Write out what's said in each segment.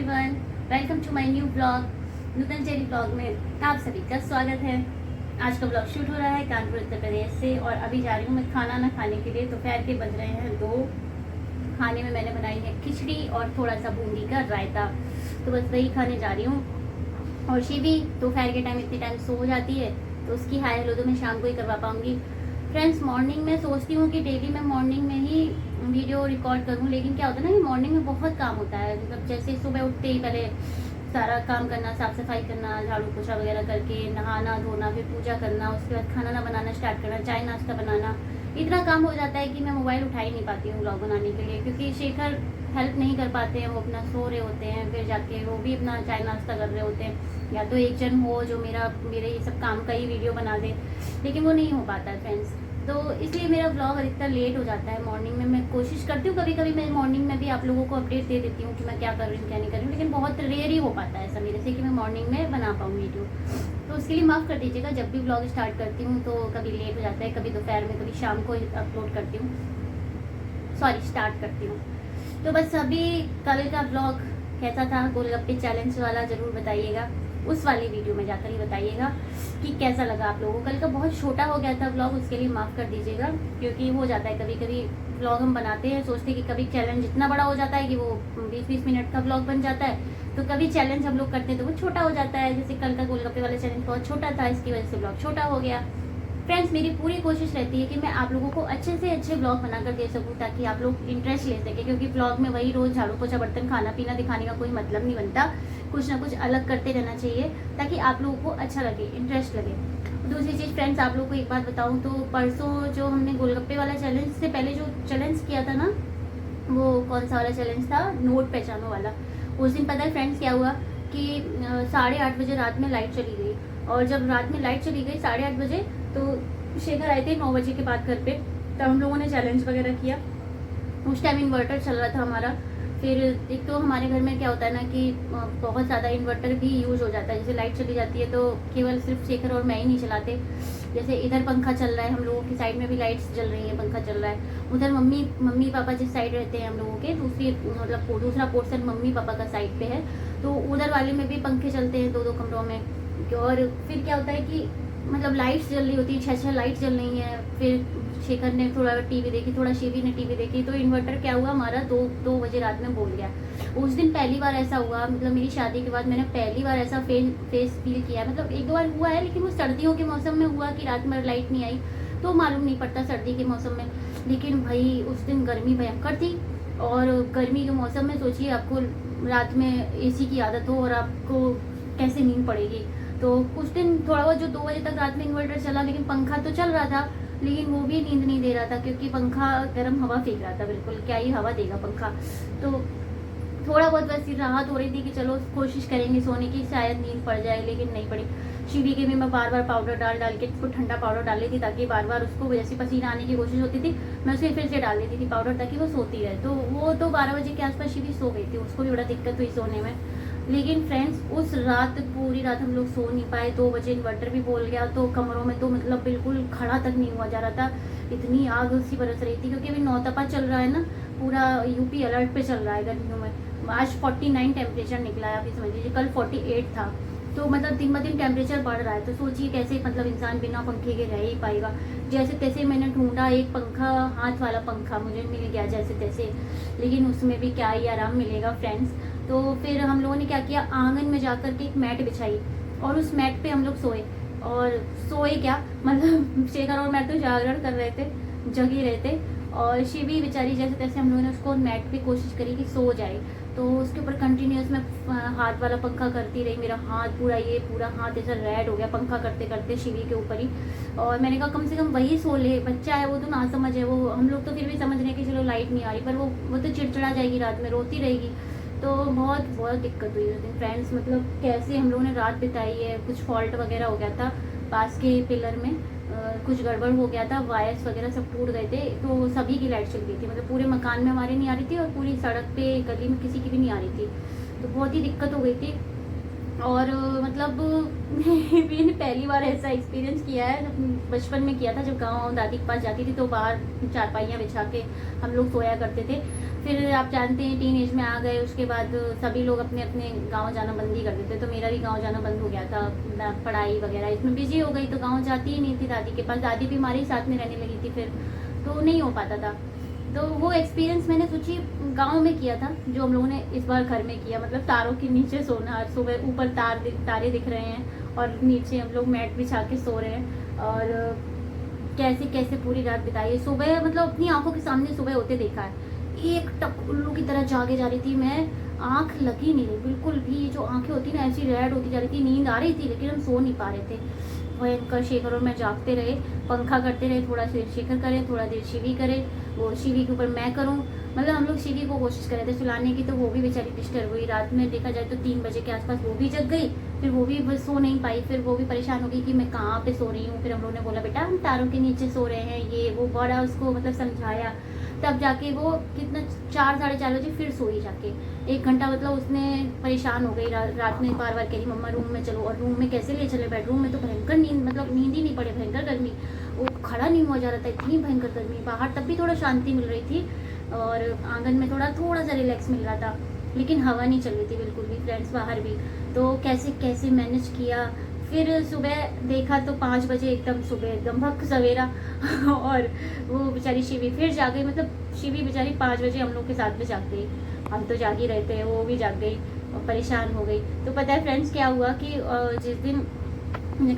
Everyone, welcome to my new blog. Nutan Cherry blog में आप सभी का स्वागत है। आज का ब्लॉग शूट हो रहा है कानपुर उत्तर प्रदेश से और अभी जा रही हूँ मैं खाना ना खाने के लिए। दोपहर के बज रहे हैं 2। खाने में मैंने बनाई है खिचड़ी और थोड़ा सा बूंदी का रायता, तो बस वही खाने जा रही हूँ। और शी भी दोपहर के टाइम इतने टाइम सो जाती है, तो उसकी हाय हेलो तो मैं शाम को ही करवा पाऊँगी। फ्रेंड्स, मॉर्निंग में सोचती हूँ कि डेली मैं मॉर्निंग में ही वीडियो रिकॉर्ड करूँ, लेकिन क्या होता है ना कि मॉर्निंग में बहुत काम होता है। मतलब जैसे सुबह उठते ही पहले सारा काम करना, साफ सफाई करना, झाड़ू पोछा वगैरह करके नहाना धोना, फिर पूजा करना, उसके बाद खाना ना बनाना स्टार्ट करना, चाय नाश्ता बनाना, इतना काम हो जाता है कि मैं मोबाइल उठा ही नहीं पाती हूँ ब्लॉग बनाने के लिए, क्योंकि शेखर हेल्प नहीं कर पाते हैं। वो अपना सो रहे होते हैं, फिर जाके वो भी अपना चाय नाश्ता कर रहे होते हैं। या तो एक जन हो जो मेरे ये सब काम का ही वीडियो बना दे, लेकिन वो नहीं हो पाता है फ्रेंड्स। तो इसलिए मेरा ब्लॉग अधिकतर लेट हो जाता है। मॉर्निंग में मैं कोशिश करती हूँ, कभी कभी मैं मॉर्निंग में भी आप लोगों को अपडेट दे देती हूँ कि मैं क्या कर रही हूँ क्या नहीं कर रही हूँ, लेकिन बहुत रेयर ही हो पाता है ऐसा मेरे से कि मैं मॉर्निंग में बना पाऊँ वीडियो। तो उसके लिए माफ़ कर दीजिएगा। जब भी ब्लॉग स्टार्ट करती हूँ तो कभी लेट हो जाता है, कभी दोपहर में, कभी शाम को अपलोड करती हूँ, स्टार्ट करती हूँ। तो बस अभी कल का ब्लॉग कैसा था, गोलगप्पे चैलेंज वाला, ज़रूर बताइएगा। उस वाली वीडियो में जाकर ही बताइएगा कि कैसा लगा आप लोगों को। कल का बहुत छोटा हो गया था ब्लॉग, उसके लिए माफ़ कर दीजिएगा, क्योंकि हो जाता है कभी कभी ब्लॉग हम बनाते हैं, सोचते हैं कि कभी चैलेंज इतना बड़ा हो जाता है कि वो 20-20 मिनट का ब्लॉग बन जाता है, तो कभी चैलेंज हम लोग करते हैं तो वो छोटा हो जाता है। जैसे कल का गोलगप्पे वाला चैलेंज बहुत छोटा था, इसकी वजह से ब्लॉग छोटा हो गया। फ्रेंड्स, मेरी पूरी कोशिश रहती है कि मैं आप लोगों को अच्छे से अच्छे ब्लॉग बनाकर दे सकूं, ताकि आप लोग इंटरेस्ट ले सकें, क्योंकि ब्लॉग में वही रोज़ झाड़ू पोछा बर्तन खाना पीना दिखाने का कोई मतलब नहीं बनता। कुछ ना कुछ अलग करते रहना चाहिए ताकि आप लोगों को अच्छा लगे, इंटरेस्ट लगे। दूसरी चीज़ फ्रेंड्स, आप लोगों को एक बात बताऊँ तो परसों जो हमने गोलगप्पे वाला चैलेंज से पहले जो चैलेंज किया था ना, वो कौन सा वाला चैलेंज था, नोट पहचानो वाला। उस दिन पता है फ्रेंड्स क्या हुआ कि 8:30 बजे रात में लाइट चली गई, और जब रात में लाइट चली गई 8:30 बजे, तो शेखर आए थे 9 बजे के बाद घर पे। तब हम लोगों ने चैलेंज वगैरह किया। उस टाइम इन्वर्टर चल रहा था हमारा। फिर एक तो हमारे घर में क्या होता है ना कि बहुत ज़्यादा इन्वर्टर भी यूज़ हो जाता है। जैसे लाइट चली जाती है तो केवल सिर्फ शेखर और मैं ही नहीं चलाते। जैसे इधर पंखा चल रहा है, हम लोगों की साइड में भी लाइट्स जल रही हैं, पंखा चल रहा है। उधर मम्मी पापा जिस साइड रहते हैं हम लोगों के, दूसरा पोर्शन मम्मी पापा का साइड पे है, तो उधर वाले में भी पंखे चलते हैं 2-2 कमरों में। और फिर क्या होता है कि मतलब लाइट्स जल रही होती है, 6-6 लाइट्स जल रही हैं। फिर शेखर ने थोड़ा टीवी देखी, थोड़ा शिवी ने टीवी देखी, तो इन्वर्टर क्या हुआ हमारा 2 बजे रात में बोल गया। उस दिन पहली बार ऐसा हुआ, मतलब मेरी शादी के बाद मैंने पहली बार ऐसा फेस फील किया। मतलब एक दो बार हुआ है, लेकिन वो सर्दियों के मौसम में हुआ कि रात में लाइट नहीं आई, तो मालूम नहीं पड़ता सर्दी के मौसम में। लेकिन भाई उस दिन गर्मी भयंकर थी, और गर्मी के मौसम में सोचिए आपको रात में AC की आदत हो और आपको कैसे नींद पड़ेगी। तो उस दिन थोड़ा बहुत जो 2 बजे तक रात में इन्वर्टर चला, लेकिन पंखा तो चल रहा था, लेकिन वो भी नींद नहीं दे रहा था, क्योंकि पंखा गर्म हवा फेंक रहा था। बिल्कुल क्या ही हवा देगा पंखा। तो थोड़ा बहुत बस राहत हो रही थी कि चलो कोशिश करेंगे सोने की, शायद नींद पड़ जाए, लेकिन नहीं पड़ी। शिवी के भी मैं बार बार पाउडर डाल के उसको ठंडा पाउडर डाल लेती, ताकि बार बार उसको जैसे पसीना आने की कोशिश होती थी, मैं उसके फिर से डाल देती थी पाउडर, ताकि वो सोती रहे। तो वो तो 12 बजे के आसपास शिवी सो गई थी, उसको भी बड़ा दिक्कत हुई सोने में। लेकिन फ्रेंड्स, उस रात पूरी रात हम लोग सो नहीं पाए। 2 बजे इन्वर्टर भी बोल गया, तो कमरों में तो मतलब बिल्कुल खड़ा तक नहीं हुआ जा रहा था, इतनी आग उसकी बरस रही थी। क्योंकि अभी नौतपा चल रहा है ना, पूरा यूपी अलर्ट पे चल रहा है गर्मियों में। आज 49 टेम्परेचर निकला है, अभी समझ लीजिए कल 48 था। तो मतलब दिन ब दिन टेम्परेचर बढ़ रहा है, तो सोचिए कैसे मतलब इंसान बिना पंखे के रह ही पाएगा। जैसे तैसे मैंने ढूंढा एक पंखा, हाथ वाला पंखा मुझे मिल गया जैसे तैसे, लेकिन उसमें भी क्या ही आराम मिलेगा फ्रेंड्स। तो फिर हम लोगों ने क्या किया, आंगन में जाकर के एक मैट बिछाई, और उस मैट पे हम लोग सोए। और सोए क्या, मतलब शेखर और मैं तो जागरण कर रहे थे, जगी रहे थे, और शिवी बेचारी जैसे तैसे हम लोगों ने उसको मैट पे कोशिश करी कि सो जाए। तो उसके ऊपर कंटिन्यूस में हाथ वाला पंखा करती रही। मेरा हाथ पूरा हाथ ऐसा रेड हो गया पंखा करते करते शिवी के ऊपर ही। और मैंने कहा कम से कम वही सो ले, बच्चा है वो तो ना समझ है, वो हम लोग तो फिर भी समझ रहे हैं कि चलो लाइट नहीं आ रही, पर वो तो चिड़चिड़ा जाएगी, रात में रोती रहेगी। तो बहुत दिक्कत हुई उस दिन फ्रेंड्स। मतलब कैसे हम लोगों ने रात बिताई है। कुछ फॉल्ट वगैरह हो गया था पास के पिलर में, कुछ गड़बड़ हो गया था, वायर्स वगैरह सब टूट गए थे, तो सभी की लाइट चल गई थी। मतलब पूरे मकान में हमारे नहीं आ रही थी, और पूरी सड़क पे गली में किसी की भी नहीं आ रही थी, तो बहुत ही दिक्कत हो गई थी। और मतलब मैंने पहली बार ऐसा एक्सपीरियंस किया है, बचपन में किया था जब गांव दादी के पास जाती थी, तो बाहर चारपाइयाँ बिछा के हम लोग सोया करते थे। फिर आप जानते हैं टीन एज में आ गए, उसके बाद सभी लोग अपने अपने गांव जाना बंद ही कर देते, तो मेरा भी गांव जाना बंद हो गया था। मैं पढ़ाई वगैरह इसमें बिजी हो गई, तो गांव जाती ही नहीं थी दादी के पास। दादी भी हमारे ही साथ में रहने लगी थी फिर, तो नहीं हो पाता था। तो वो एक्सपीरियंस मैंने सोची गांव में किया था, जो हम लोगों ने इस बार घर में किया। मतलब तारों के नीचे सोना, सुबह ऊपर तारे दिख रहे हैं और नीचे हम लोग मैट बिछा के सो रहे हैं, और कैसे कैसे पूरी रात बिताई है। सुबह मतलब अपनी आंखों के सामने सुबह होते देखा है, एक टक उल्लू की तरह जागे जा रही थी मैं, आंख लगी नहीं रही बिल्कुल भी। जो आंखें होती ना ऐसी रेड होती जा रही थी, नींद आ रही थी लेकिन हम सो नहीं पा रहे थे। भयंकर शेखर और मैं जागते रहे, पंखा करते रहे, थोड़ा देर शेखर करे, थोड़ा देर शिवी करे, वो शिवी के ऊपर मैं करूँ। मतलब हम लोग शिवी को कोशिश कर रहे थे सुलाने की, तो वो भी बेचारी डिस्टर्ब हुई। रात में देखा जाए तो 3 बजे के आसपास वो भी जग गई, फिर वो भी बस सो नहीं पाई। फिर वो भी परेशान हो गई कि मैं कहाँ पे सो रही हूँ। फिर हम लोगों ने बोला बेटा हम तारों के नीचे सो रहे हैं, ये वो बड़ा उसको मतलब समझाया। तब जाके वो कितना 4 साढ़े 4 बजे फिर सोई जाके 1 घंटा। मतलब उसने परेशान हो गई, रात में बार बार कह रही मम्मा रूम में चलो। और रूम में कैसे ले चले, बेडरूम में तो भयंकर नींद, मतलब नींद ही नहीं पड़े, भयंकर गर्मी, वो खड़ा नहीं हुआ जा रहा था, इतनी भयंकर गर्मी। बाहर तब भी थोड़ा शांति मिल रही थी और आंगन में थोड़ा सा रिलैक्स मिल रहा था, लेकिन हवा नहीं चल रही थी बिल्कुल भी, फ्रेंड्स बाहर भी। तो कैसे कैसे मैनेज किया। फिर सुबह देखा तो 5 बजे एकदम सुबह, एकदम भक सवेरा और वो बेचारी शिवी फिर जाग गई। मतलब शिवी बेचारी 5 बजे हम लोग के साथ में जाग गई, हम तो जाग ही रहते हैं, वो भी जाग गई और परेशान हो गई। तो पता है फ्रेंड्स क्या हुआ कि जिस दिन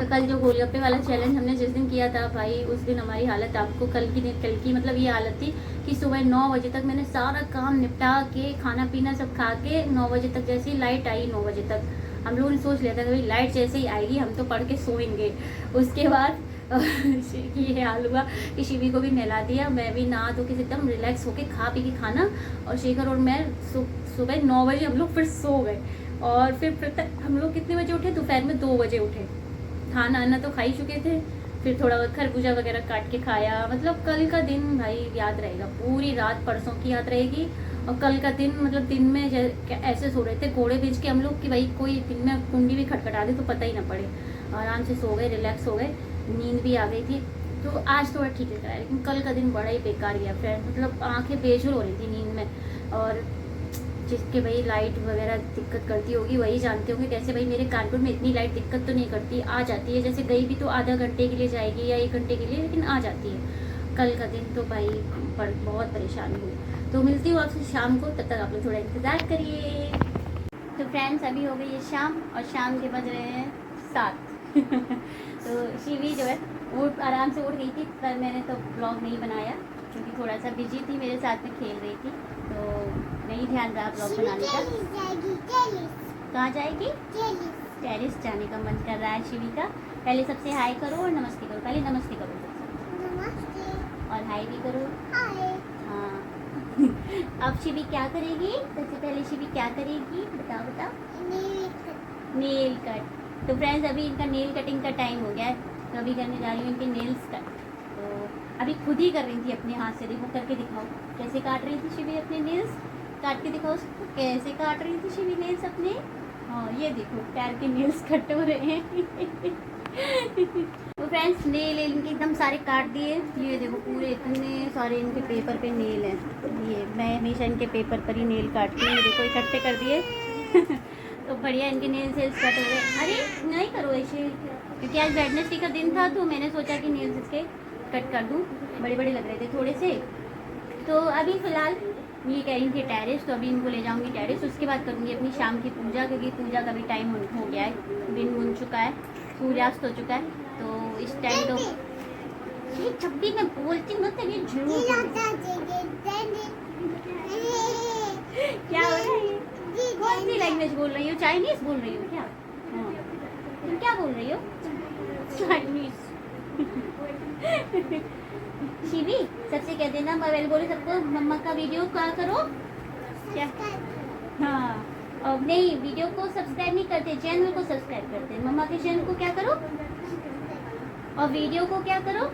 कल जो गोलगप्पे वाला चैलेंज हमने जिस दिन किया था भाई, उस दिन हमारी हालत, आपको कल की मतलब ये हालत थी कि सुबह 9 बजे तक मैंने सारा काम निपटा के, खाना पीना सब खा के, 9 बजे तक जैसे ही लाइट आई, 9 बजे तक हम लोगों ने सोच लिया था कि भाई लाइट जैसे ही आएगी हम तो पढ़ के सोएंगे। उसके बाद ये हाल हुआ कि शिवी को भी नहला दिया, मैं भी नहा धो के एकदम रिलैक्स होके खा पी के खाना, और शेखर और मैं सुबह 9 बजे हम लोग फिर सो गए। और फिर हम लोग कितने बजे उठे, दोपहर में 2 बजे उठे। खाना आना तो खा ही चुके थे, फिर थोड़ा बहुत खरबूजा वगैरह काट के खाया। मतलब कल का दिन भाई याद रहेगा, पूरी रात परसों की याद रहेगी। और कल का दिन मतलब दिन में ऐसे सो रहे थे घोड़े बेच के हम लोग कि भाई कोई दिन में कुंडी भी खटखटा दे तो पता ही ना पड़े। आराम से सो गए, रिलैक्स हो गए, नींद भी आ गई थी। तो आज थोड़ा ठीक लग रहा है, लेकिन कल का दिन बड़ा ही बेकार गया फ्रेंड। मतलब आंखें बेजुल हो रही थी नींद में। और जिसके भाई लाइट वगैरह दिक्कत करती होगी वही जानते होंगे कैसे। भाई मेरे कानपुर में इतनी लाइट दिक्कत तो नहीं करती, आ जाती है, जैसे गई भी तो आधा घंटे के लिए जाएगी या 1 घंटे के लिए, लेकिन आ जाती है। कल का दिन तो भाई बहुत परेशान हुई। तो मिलती हूँ आपसे शाम को, तब तक आप लोग थोड़ा इंतज़ार करिए। तो फ्रेंड्स अभी हो गई है शाम, और शाम के बज रहे हैं 7 तो शिवी जो है वो आराम से उठ गई थी, पर मैंने तो ब्लॉग नहीं बनाया क्योंकि थोड़ा सा बिजी थी, मेरे साथ में खेल रही थी, तो नहीं ध्यान रहा ब्लॉग बनाने का। कहाँ जाएगी? टेरिस जाने का मन कर रहा है शिवी का। पहले सबसे हाय करो और नमस्ते करो, पहले नमस्ते करो और हाय भी करो। हाँ अब शिवी क्या करेगी? सबसे पहले शिवी क्या करेगी बताओ बताओ? Nail cut. तो फ्रेंड्स अभी इनका नेल कटिंग का टाइम हो गया है, तो अभी करने जा रही हूँ इनके नेल्स कट। तो अभी खुद ही कर रही थी अपने हाथ से, देखो करके दिखाओ कैसे काट रही थी शिवी अपने नेल्स। काट के दिखाओ उसको, कैसे काट रही थी शिवी नेल्स अपने। हाँ ये देखो पैर के नेल्स कट हो रहे हैं तो फ्रेंड्स नेल इनके एकदम सारे काट दिए। ये देखो पूरे इतने सारे इनके पेपर पे नेल हैं। ये मैं हमेशा इनके पेपर पर ही नेल काटती हूँ, देखो इकट्ठे कर दिए तो बढ़िया इनके नेल्स कट हो गए। अरे नहीं करो ऐसे, क्योंकि आज वेडनेसडे का दिन था तो मैंने सोचा कि नेल्स इसके कट कर दूँ, बड़े बड़े लग रहे थे थोड़े से। तो अभी फ़िलहाल ये कह रही थी टेरिस, तो अभी इनको ले जाऊंगी टेरिस। उसके बाद करूंगी अपनी शाम की पूजा, क्योंकि पूजा का भी टाइम हो गया है, दिन बुन चुका है, सूर्यास्त हो चुका है। तो इस टाइम तो ये जब भी मैं बोलती हूँ तो ये जरूर क्या हो रहा है? कौन सी लैंग्वेज बोल रही हो? चाइनीज बोल रही हो क्या? हाँ तुम क्या बोल रही हो? चाइनीज शिवी सबसे कह देना, मैं बोले सबको मम्मा का वीडियो क्या करो क्या? हाँ अब नहीं, वीडियो को सब्सक्राइब नहीं करते, चैनल को सब्सक्राइब करते। मम्मा के चैनल को क्या करो और वीडियो को क्या करो?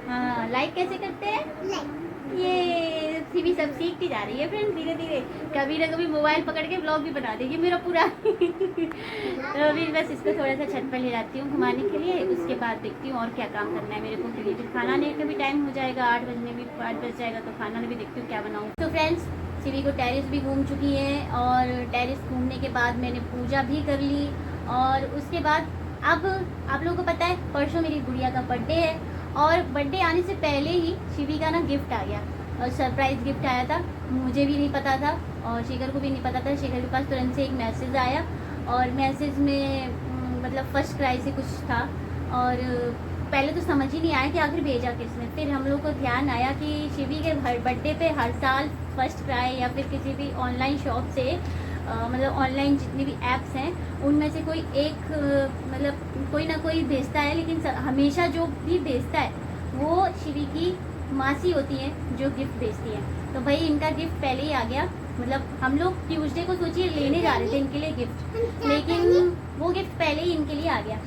हाँ लाइक कैसे करते हैं? ये भी सब सीखती जा रही है फ्रेंड्स धीरे धीरे। कभी ना कभी मोबाइल पकड़ के ब्लॉग भी बना देगी मेरा पूरा। तो अभी बस इसको थोड़ा सा छत पर ले जाती हूँ घुमाने के लिए, उसके बाद देखती हूँ और क्या काम करना है मेरे को, क्योंकि फिर खाना लेने का भी टाइम हो जाएगा, 8 बज जाएगा, तो खाना भी देखती हूँ क्या बनाऊँ। तो फ्रेंड्स शिवी को टेरिस भी घूम चुकी है, और टेरिस घूमने के बाद मैंने पूजा भी कर ली, और उसके बाद अब आप लोगों को पता है परसों मेरी गुड़िया का बर्थडे है, और बर्थडे आने से पहले ही शिवी का ना गिफ्ट आ गया, और सरप्राइज़ गिफ्ट आया था। मुझे भी नहीं पता था और शेखर को भी नहीं पता था। शेखर के पास तुरंत से एक मैसेज आया, और मैसेज में मतलब फर्स्ट क्राई से कुछ था, और पहले तो समझ ही नहीं आया कि आखिर भेजा किसने। फिर हम लोग को ध्यान आया कि शिवी के हर बर्थडे पे हर साल फर्स्ट क्राई या फिर किसी भी ऑनलाइन शॉप से मतलब ऑनलाइन जितने भी ऐप्स हैं उनमें से कोई एक मतलब कोई ना कोई भेजता है, लेकिन हमेशा जो भी भेजता है वो शिवी की मासी होती हैं जो गिफ्ट भेजती हैं। तो भाई इनका गिफ्ट पहले ही आ गया, मतलब हम लोग ट्यूसडे को सोचिए लेने जा रहे थे इनके लिए गिफ्ट, लेकिन वो गिफ्ट पहले ही इनके लिए आ गया।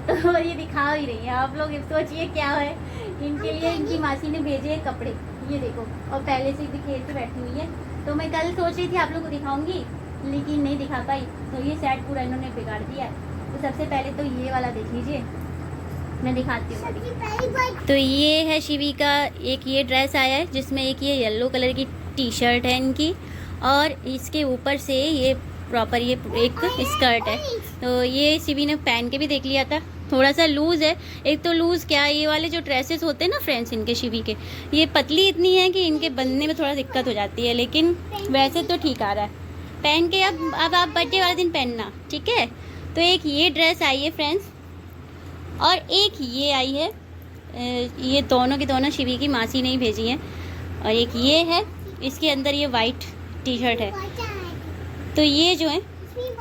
तो ये दिखा ही रही है, आप लोग सोचिए क्या है। इनके लिए इनकी मासी ने भेजे हैं कपड़े, ये देखो, और पहले से भी खेल के बैठी हुई है। तो मैं कल सोच रही थी आप लोग को दिखाऊंगी, लेकिन नहीं दिखा पाई, तो ये सेट पूरा इन्होंने बिगाड़ दिया है। तो सबसे पहले तो ये वाला देख लीजिए, मैं दिखाती हूँ। तो ये है शिवी का एक ये ड्रेस आया है, जिसमें एक ये येलो कलर की टी शर्ट है इनकी, और इसके ऊपर से ये प्रॉपर ये एक स्कर्ट है। तो ये शिवी ने पहन के भी देख लिया था, थोड़ा सा लूज़ है। एक तो लूज़ क्या, ये वाले जो ड्रेसेस होते हैं ना फ्रेंड्स इनके शिवी के, ये पतली इतनी है कि इनके बनने में थोड़ा दिक्कत हो जाती है, लेकिन वैसे तो ठीक आ रहा है पहन के। अब आप बर्थडे वाले दिन पहनना, ठीक है। तो एक ये ड्रेस आई है फ्रेंड्स, और एक ये आई है, ये दोनों की दोनों शिवी की मासी ने ही भेजी हैं, और एक ये है, इसके अंदर ये वाइट टी शर्ट है। तो ये जो है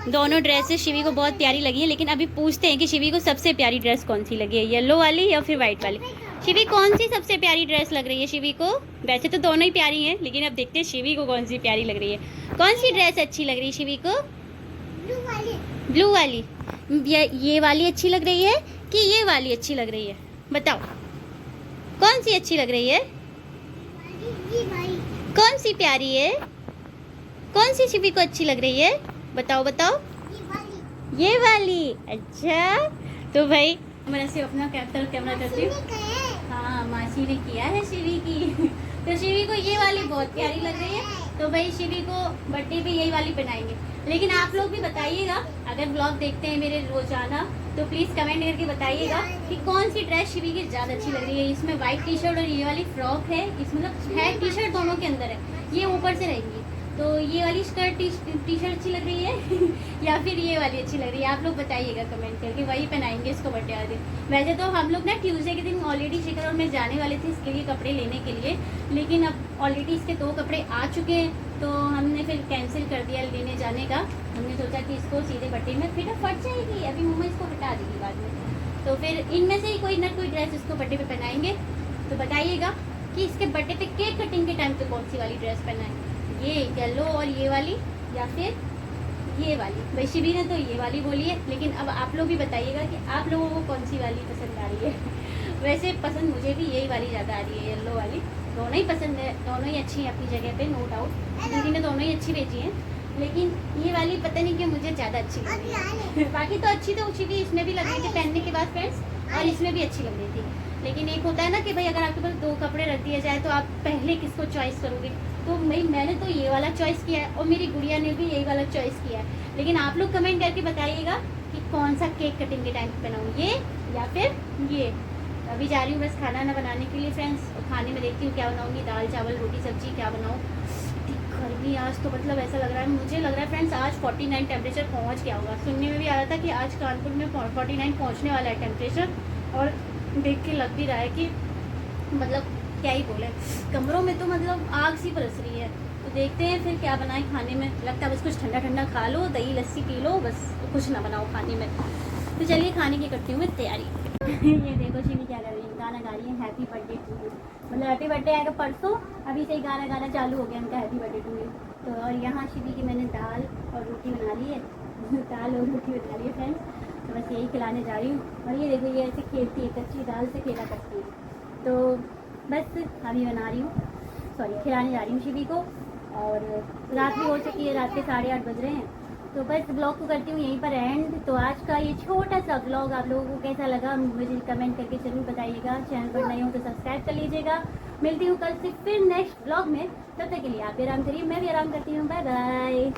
दोनों ड्रेसेस शिवी को बहुत प्यारी लगी है, लेकिन अभी पूछते हैं कि शिवी को सबसे प्यारी ड्रेस कौन सी लगी है, येलो वाली या फिर वाइट वाली। शिवी कौन सी सबसे प्यारी ड्रेस लग रही है शिवी को? वैसे तो दोनों ही प्यारी हैं, लेकिन अब देखते हैं शिवी को कौन सी प्यारी लग रही है। कौन सी ड्रेस अच्छी लग रही है शिवी को? ब्लू वाली। ये वाली अच्छी लग रही है कि ये वाली अच्छी लग रही है? बताओ कौन सी अच्छी लग रही है? कौन सी प्यारी है? कौन सी शिवी को अच्छी लग रही है? बताओ बताओ। ये वाली। अच्छा, तो भाई मैं से अपना कैमरा करती हूँ। हाँ, मासी ने किया है शिवी की। तो शिवी को ये वाली बहुत प्यारी लग रही है, तो भाई शिवी को बर्थडे पे यही वाली पहनाएंगे। लेकिन आप लोग भी बताइएगा, अगर ब्लॉग देखते हैं मेरे रोजाना, तो प्लीज़ कमेंट करके बताइएगा कि कौन सी ड्रेस शिवी की ज़्यादा अच्छी लग रही है। इसमें वाइट टी शर्ट और ये वाली फ्रॉक है, इसमें मतलब है टी शर्ट दोनों के अंदर है, ये ऊपर से रहेंगी। तो ये वाली स्कर्ट टी शर्ट अच्छी लग रही है या फिर ये वाली अच्छी लग रही है? आप लोग बताइएगा कमेंट करके, वही पहनाएंगे इसको बर्थडे वाले दिन। वैसे तो हम लोग ना ट्यूसडे के दिन ऑलरेडी शिखर और मैं जाने वाले थे इसके लिए कपड़े लेने के लिए, लेकिन अब ऑलरेडी इसके 2 कपड़े आ चुके हैं, तो हमने फिर कैंसिल कर दिया लेने जाने का। हमने सोचा कि इसको सीधे बर्थडे में फिर फट जाएगी, अभी मम्मा इसको हटा देगी बाद में। तो फिर इनमें से ही कोई ना कोई ड्रेस इसको बर्थडे पे पहनाएंगे। तो बताइएगा कि इसके बर्थडे पे केक कटिंग के टाइम पे कौन सी वाली ड्रेस पहनाएंगे, ये येलो और ये वाली या फिर ये वाली। भाई शिवी ने तो ये वाली बोली है, लेकिन अब आप लोग भी बताइएगा कि आप लोगों को कौन सी वाली पसंद आ रही है। वैसे पसंद मुझे भी यही वाली ज़्यादा आ रही है, येलो वाली। दोनों ही पसंद है, दोनों ही अच्छी हैं अपनी जगह पे, नो डाउट। दीदी ने दोनों ही अच्छी भेजी हैं, लेकिन ये वाली पता नहीं क्यों मुझे ज़्यादा अच्छी लग रही है। बाकी तो अच्छी तो शिवी इसमें भी लग रही थी पहनने के बाद फ्रेंड्स, और इसमें भी अच्छी लग रही थी। लेकिन एक होता है ना कि भाई अगर आपके पास 2 कपड़े रख दिए जाए तो आप पहले किसको चॉइस करोगे। तो भाई मैंने तो ये वाला चॉइस किया है, और मेरी गुड़िया ने भी यही वाला चॉइस किया है। लेकिन आप लोग कमेंट करके बताइएगा कि कौन सा केक कटिंग के टाइम पे बनाऊँ, ये या फिर ये। अभी जा रही हूँ बस खाना ना बनाने के लिए फ्रेंड्स, और खाने में देखती हूँ क्या बनाऊँगी, दाल चावल रोटी सब्जी क्या बनाऊँ। गर्मी आज तो मतलब ऐसा लग रहा है, मुझे लग रहा है फ्रेंड्स आज 49 टेम्परेचर पहुँच गया होगा। सुनने में भी आ रहा था कि आज कानपुर में 49 पहुँचने वाला है टेम्परेचर, और देख के लग भी रहा है कि मतलब क्या ही बोले, कमरों में तो मतलब आग सी बरस रही है। तो देखते हैं फिर क्या बनाए खाने में। लगता है बस कुछ ठंडा ठंडा खा लो, दही लस्सी पी लो, बस कुछ ना बनाओ खाने में। तो चलिए खाने की करती हूँ मैं तैयारी। ये देखो शिवी क्या कर रही है, गाना गा रही है हैप्पी बर्थडे टू यू। मतलब हैप्पी बर्थडे आएगा परसों, अभी से ही गाना चालू हो गया उनका हैप्पी बर्थडे टू यू। तो और यहाँ शिवी की मैंने दाल और रोटी बना ली है, दाल और रोटी बना ली है फ्रेंड्स। तो बस यही खिलाने जा रही हूँ। और ये देखो ये ऐसे खेलती है, कच्ची दाल से खेला करती है। तो बस अभी बना रही हूँ, सॉरी खिलाने जा रही हूँ शिवी को। और रात भी हो चुकी है, रात के 8:30 बज रहे हैं। तो बस ब्लॉग को करती हूँ यहीं पर एंड। तो आज का ये छोटा सा ब्लॉग आप लोगों को कैसा लगा मुझे कमेंट करके जरूर बताइएगा। चैनल पर नए हो तो सब्सक्राइब कर लीजिएगा। मिलती हूँ कल से फिर नेक्स्ट ब्लॉग में। तब तक के लिए आप भी आराम करिए, मैं भी आराम करती हूँ। Bye bye.